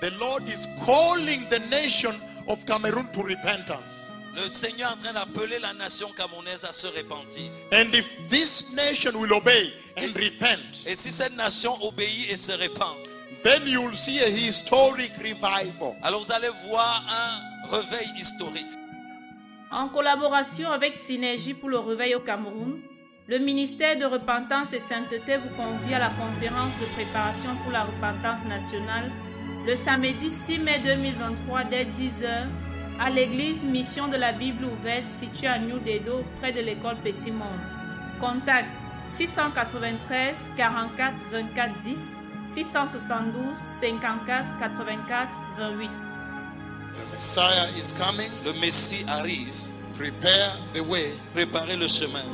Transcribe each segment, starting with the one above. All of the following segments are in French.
The Lord is calling the nation of Cameroon to repentance. Le Seigneur est en train d'appeler la nation camerounaise à se repentir. And if this nation will obey and repent, Et si cette nation obéit et se répand, then you will see a historic revival. alors vous allez voir un réveil historique. En collaboration avec Synergie pour le réveil au Cameroun, le ministère de Repentance et Sainteté vous convie à la conférence de préparation pour la repentance nationale le samedi 6 mai 2023 dès 10h à l'église Mission de la Bible ouverte située à New Dedo près de l'école Petit Monde. Contact 693 44 24 10 672 54 84 28. The Messiah is coming. Le Messie arrive. Prepare the way. Préparez le chemin.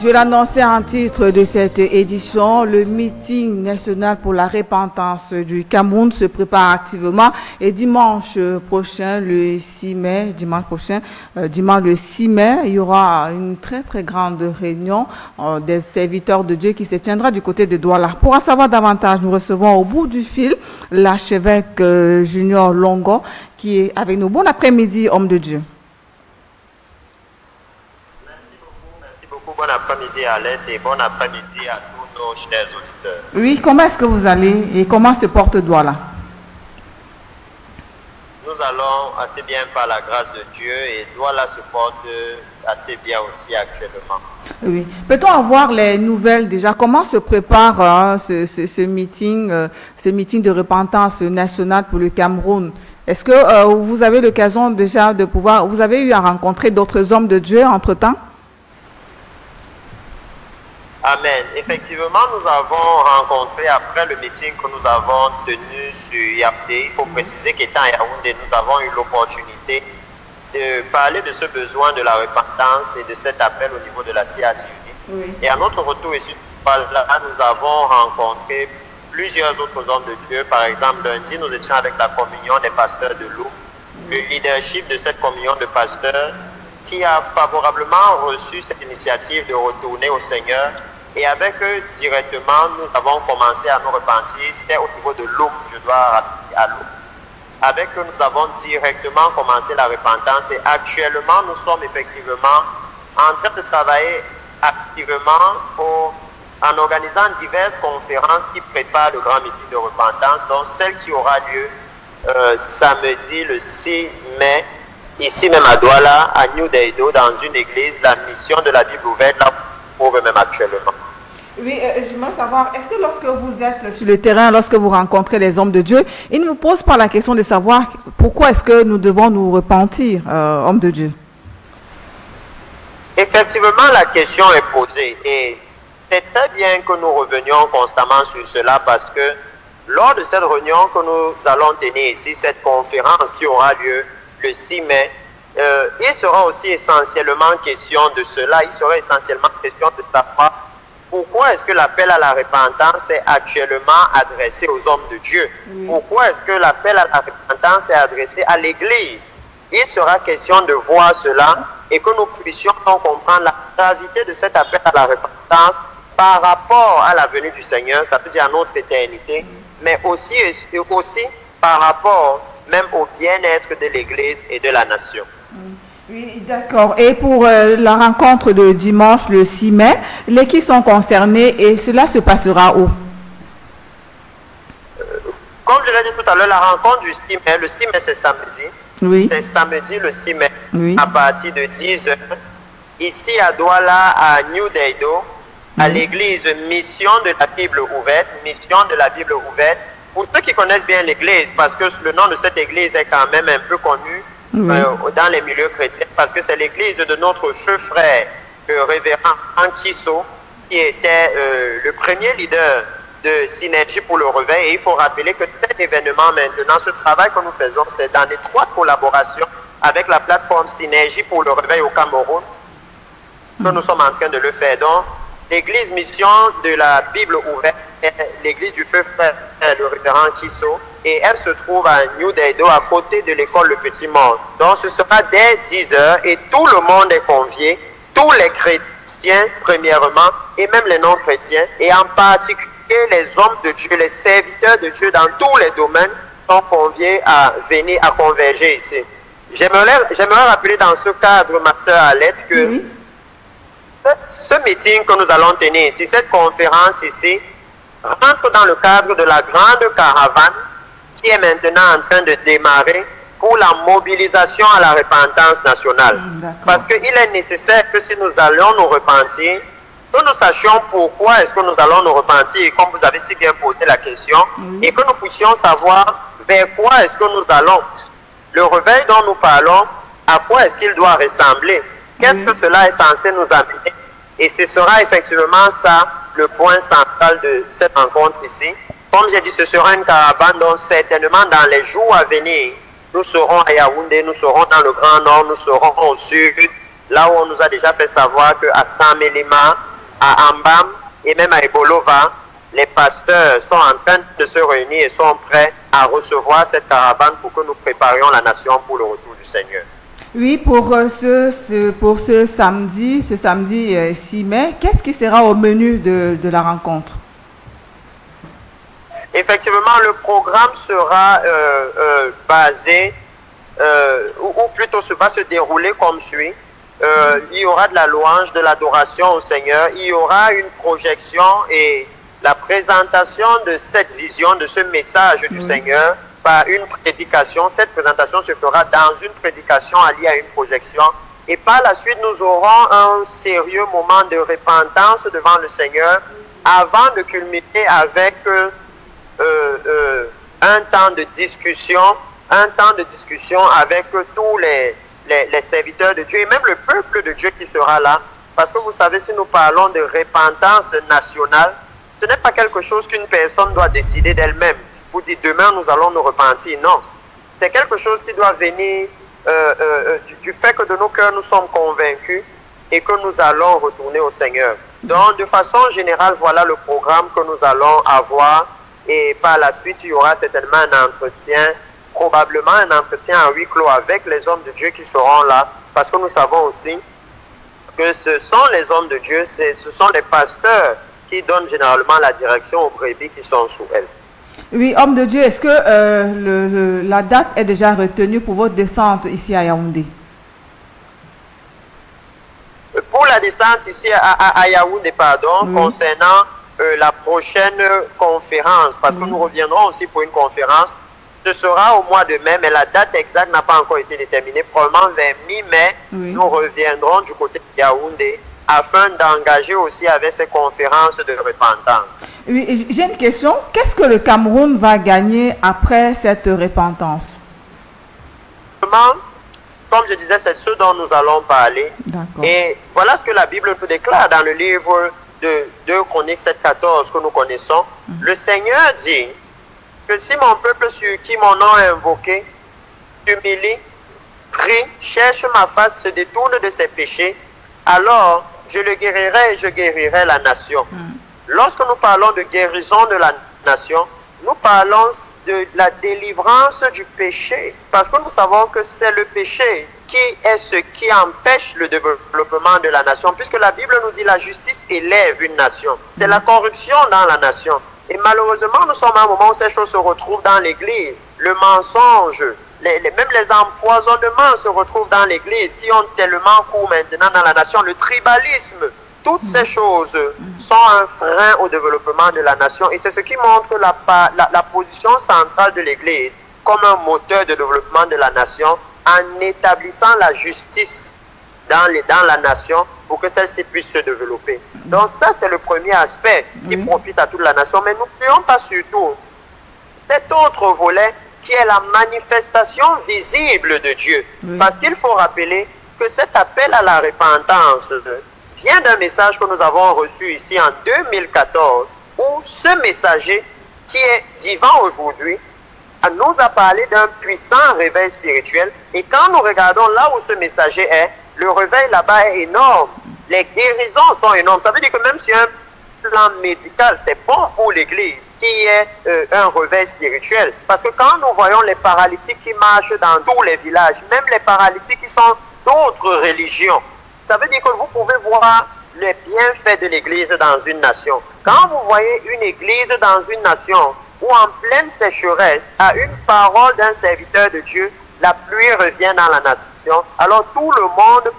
Je l'annonçais en titre de cette édition, le meeting national pour la repentance du Cameroun se prépare activement et dimanche prochain, le 6 mai, dimanche le 6 mai, il y aura une très grande réunion des serviteurs de Dieu qui se tiendra du côté de Douala. Pour en savoir davantage, nous recevons au bout du fil l'archevêque Junior Longo qui est avec nous. Bon après-midi, homme de Dieu. Bon après-midi à l'aide et bon après-midi à tous nos chers auditeurs. Oui, comment est-ce que vous allez et comment se porte Douala? Nous allons assez bien par la grâce de Dieu et Douala se porte assez bien aussi actuellement. Oui. Peut-on avoir les nouvelles déjà? Comment se prépare ce meeting de repentance nationale pour le Cameroun? Est-ce que vous avez l'occasion déjà de pouvoir... Vous avez eu à rencontrer d'autres hommes de Dieu entre-temps? Amen. Effectivement, nous avons rencontré après le meeting que nous avons tenu sur Yaoundé. Il faut préciser qu'étant à Yaoundé, nous avons eu l'opportunité de parler de ce besoin de la repentance et de cet appel au niveau de la CATV. Oui. Et à notre retour ici, nous avons rencontré plusieurs autres hommes de Dieu. Par exemple, lundi, nous étions avec la communion des pasteurs de Lou. Le leadership de cette communion de pasteurs qui a favorablement reçu cette initiative de retourner au Seigneur. Et avec eux, directement, nous avons commencé à nous repentir. C'était au niveau de l'eau, je dois rappeler à l'eau. Avec eux, nous avons directement commencé la repentance. Et actuellement, nous sommes effectivement en train de travailler activement en organisant diverses conférences qui préparent le grand meeting de repentance. Donc, celle qui aura lieu samedi, le 6 mai, ici même à Douala, à New Dedo, dans une église, la mission de la Bible ouverte, là, pour eux-mêmes actuellement. Oui, j'aimerais savoir, est-ce que lorsque vous êtes sur le terrain, lorsque vous rencontrez les hommes de Dieu, ils ne vous posent pas la question de savoir pourquoi est-ce que nous devons nous repentir, hommes de Dieu? Effectivement, la question est posée et c'est très bien que nous revenions constamment sur cela parce que lors de cette réunion que nous allons tenir ici, cette conférence qui aura lieu le 6 mai, il sera aussi essentiellement question de cela. Il sera essentiellement question de savoir pourquoi est-ce que l'appel à la repentance est actuellement adressé aux hommes de Dieu. Oui. Pourquoi est-ce que l'appel à la repentance est adressé à l'Église. Il sera question de voir cela et que nous puissions comprendre la gravité de cet appel à la repentance par rapport à la venue du Seigneur, ça veut dire à notre éternité, mais aussi par rapport même au bien-être de l'Église et de la nation. Oui, d'accord. Et pour la rencontre de dimanche, le 6 mai, lesquels sont concernés et cela se passera où? Comme je l'ai dit tout à l'heure, la rencontre du 6 mai, le 6 mai c'est samedi. Oui. C'est samedi le 6 mai, oui, à partir de 10h, ici à Douala, à New Dedo, à l'église Mission de la Bible ouverte, Mission de la Bible ouverte. Pour ceux qui connaissent bien l'église, parce que le nom de cette église est quand même un peu connu, oui, dans les milieux chrétiens, parce que c'est l'église de notre feu frère, le révérend Ankiso, qui était le premier leader de Synergie pour le réveil. Et il faut rappeler que cet événement maintenant, ce travail que nous faisons, c'est dans étroite collaboration avec la plateforme Synergie pour le réveil au Cameroun, que nous sommes en train de le faire. Donc, l'église Mission de la Bible ouverte, l'église du feu frère, le révérend Kiso, et elle se trouve à New Dedo, à côté de l'école Le Petit Monde. Donc ce sera dès 10h et tout le monde est convié, tous les chrétiens premièrement, et même les non-chrétiens, et en particulier les hommes de Dieu, les serviteurs de Dieu dans tous les domaines sont conviés à venir, à converger ici. J'aimerais rappeler dans ce cadre, ma sœur Alette, que ce meeting que nous allons tenir ici, cette conférence ici, rentre dans le cadre de la grande caravane qui est maintenant en train de démarrer pour la mobilisation à la repentance nationale. Parce qu'il est nécessaire que si nous allons nous repentir, que nous sachions pourquoi est-ce que nous allons nous repentir, comme vous avez si bien posé la question, et que nous puissions savoir vers quoi est-ce que nous allons. Le réveil dont nous parlons, à quoi est-ce qu'il doit ressembler? Qu'est-ce que cela est censé nous amener? Et ce sera effectivement ça, le point central de cette rencontre ici. Comme j'ai dit, ce sera une caravane dont certainement dans les jours à venir, nous serons à Yaoundé, nous serons dans le Grand Nord, nous serons au Sud, là où on nous a déjà fait savoir qu'à Saint-Mélima, à Ambam et même à Ebolova, les pasteurs sont en train de se réunir et sont prêts à recevoir cette caravane pour que nous préparions la nation pour le retour du Seigneur. Oui, pour ce samedi 6 mai, qu'est-ce qui sera au menu de la rencontre? Effectivement, le programme sera basé, ou plutôt va se dérouler comme suit. Il y aura de la louange, de l'adoration au Seigneur. Il y aura une projection et la présentation de cette vision, de ce message du Seigneur par une prédication. Cette présentation se fera dans une prédication alliée à une projection. Et par la suite, nous aurons un sérieux moment de repentance devant le Seigneur avant de culminer avec un temps de discussion avec tous les serviteurs de Dieu et même le peuple de Dieu qui sera là. Parce que vous savez, si nous parlons de repentance nationale, ce n'est pas quelque chose qu'une personne doit décider d'elle-même. Vous dites demain nous allons nous repentir. Non. C'est quelque chose qui doit venir du fait que de nos cœurs nous sommes convaincus et que nous allons retourner au Seigneur. Donc de façon générale, voilà le programme que nous allons avoir. Et par la suite, il y aura certainement un entretien, probablement un entretien à huis clos avec les hommes de Dieu qui seront là. Parce que nous savons aussi que ce sont les hommes de Dieu, ce sont les pasteurs qui donnent généralement la direction aux brebis qui sont sous elles. Oui, homme de Dieu, est-ce que la date est déjà retenue pour votre descente ici à Yaoundé? Pour la descente ici à Yaoundé, concernant la prochaine conférence, parce que nous reviendrons aussi pour une conférence, ce sera au mois de mai, mais la date exacte n'a pas encore été déterminée. Probablement vers mi-mai, nous reviendrons du côté de Yaoundé afin d'engager aussi avec ces conférences de repentance. Oui, j'ai une question. Qu'est-ce que le Cameroun va gagner après cette repentance? Comme je disais, c'est ce dont nous allons parler. Et voilà ce que la Bible nous déclare dans le livre de 2 Chroniques 7,14 que nous connaissons. Le Seigneur dit que si mon peuple sur qui mon nom est invoqué s'humilie, prie, cherche ma face, se détourne de ses péchés, alors je le guérirai et je guérirai la nation. Lorsque nous parlons de guérison de la nation, nous parlons de la délivrance du péché. Parce que nous savons que c'est le péché qui est ce qui empêche le développement de la nation. Puisque la Bible nous dit que la justice élève une nation. C'est la corruption dans la nation. Et malheureusement, nous sommes à un moment où ces choses se retrouvent dans l'Église. Le mensonge, même les empoisonnements se retrouvent dans l'Église qui ont tellement cours maintenant dans la nation. Le tribalisme, toutes ces choses sont un frein au développement de la nation. Et c'est ce qui montre la position centrale de l'Église comme un moteur de développement de la nation en établissant la justice dans la nation pour que celle-ci puisse se développer. Donc ça, c'est le premier aspect qui profite à toute la nation. Mais n'oublions pas surtout cet autre volet qui est la manifestation visible de Dieu. Parce qu'il faut rappeler que cet appel à la repentance vient d'un message que nous avons reçu ici en 2014, où ce messager qui est vivant aujourd'hui nous a parlé d'un puissant réveil spirituel. Et quand nous regardons là où ce messager est, le réveil là-bas est énorme. Les guérisons sont énormes. Ça veut dire que même sur un plan médical, c'est bon pour l'Église qu'il y ait un réveil spirituel. Parce que quand nous voyons les paralytiques qui marchent dans tous les villages, même les paralytiques qui sont d'autres religions, ça veut dire que vous pouvez voir les bienfaits de l'Église dans une nation. Quand vous voyez une Église dans une nation où en pleine sécheresse, à une parole d'un serviteur de Dieu, la pluie revient dans la nation, alors tout le monde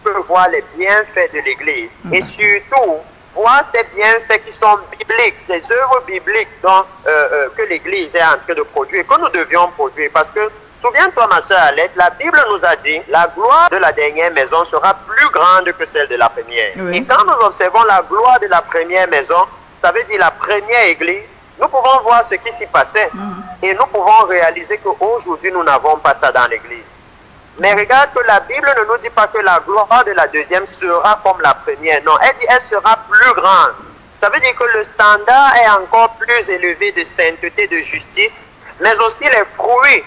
peut voir les bienfaits de l'Église. Et surtout, voir ces bienfaits qui sont bibliques, ces œuvres bibliques que l'Église est en train de produire, que nous devions produire. Parce que, souviens-toi, ma soeur Alette, la Bible nous a dit, la gloire de la dernière maison sera plus grande que celle de la première. Oui. Et quand nous observons la gloire de la première maison, ça veut dire la première Église, nous pouvons voir ce qui s'y passait. Et nous pouvons réaliser qu'aujourd'hui, nous n'avons pas ça dans l'Église. Mais regarde que la Bible ne nous dit pas que la gloire de la deuxième sera comme la première. Non, elle dit qu'elle sera plus grande. Ça veut dire que le standard est encore plus élevé de sainteté, de justice, mais aussi les fruits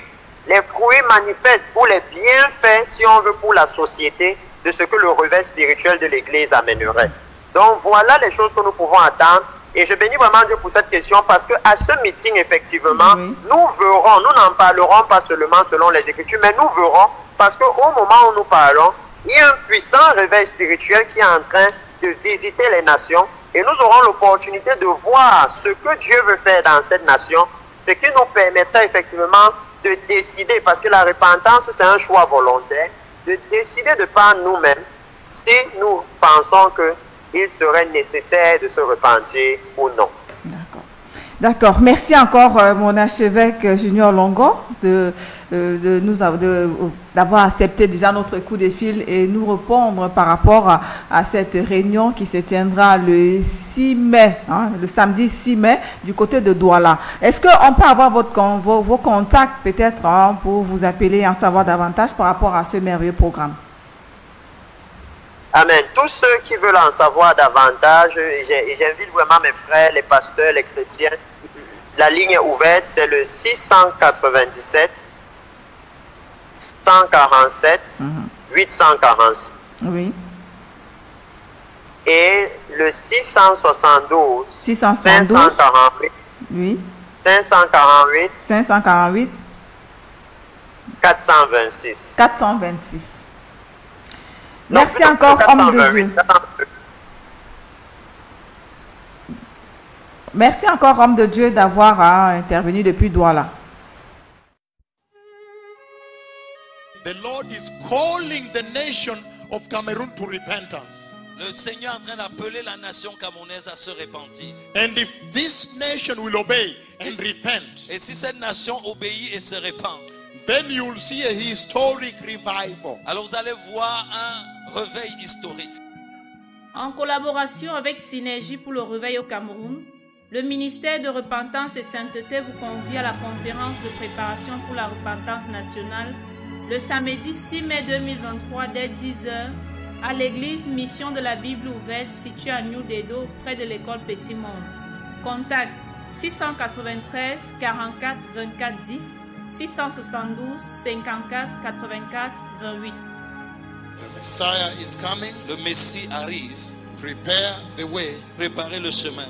manifestes ou les bienfaits, si on veut, pour la société, de ce que le réveil spirituel de l'Église amènerait. Donc voilà les choses que nous pouvons attendre. Et je bénis vraiment Dieu pour cette question parce qu'à ce meeting, effectivement, nous verrons, nous n'en parlerons pas seulement selon les Écritures, mais nous verrons parce qu'au moment où nous parlons, il y a un puissant réveil spirituel qui est en train de visiter les nations et nous aurons l'opportunité de voir ce que Dieu veut faire dans cette nation, ce qui nous permettra effectivement de décider, parce que la repentance c'est un choix volontaire, de décider de par nous-mêmes si nous pensons qu'il serait nécessaire de se repentir ou non. D'accord. Merci encore, mon archevêque Junior Longo, d'avoir accepté déjà notre coup de fil et nous répondre par rapport à cette réunion qui se tiendra le 6 mai, le samedi 6 mai, du côté de Douala. Est-ce qu'on peut avoir vos contacts peut-être pour vous appeler et en savoir davantage par rapport à ce merveilleux programme? Amen. Tous ceux qui veulent en savoir davantage, j'invite vraiment mes frères, les pasteurs, les chrétiens. La ligne est ouverte, c'est le 697 147 846. Oui. Et le 672 548. 548. Oui. 548. 548. 426. 426. Non, Merci encore, homme de Dieu. Merci encore, homme de Dieu, d'avoir intervenu depuis Douala. The Lord is calling the nation of Cameroon to repentance. Le Seigneur est en train d'appeler la nation camerounaise à se repentir. And if this nation will obey and repent, Et si cette nation obéit et se repent, then you will see a historic revival. alors vous allez voir un réveil historique. En collaboration avec Synergie pour le réveil au Cameroun, le ministère de Repentance et Sainteté vous convie à la conférence de préparation pour la repentance nationale le samedi 6 mai 2023 dès 10h à l'église Mission de la Bible ouverte située à New Dedo près de l'école Petit Monde. Contact 693 44 24 10 672 54 84 28. The Messiah is coming. Le Messie arrive. Prepare the way. Préparez le chemin.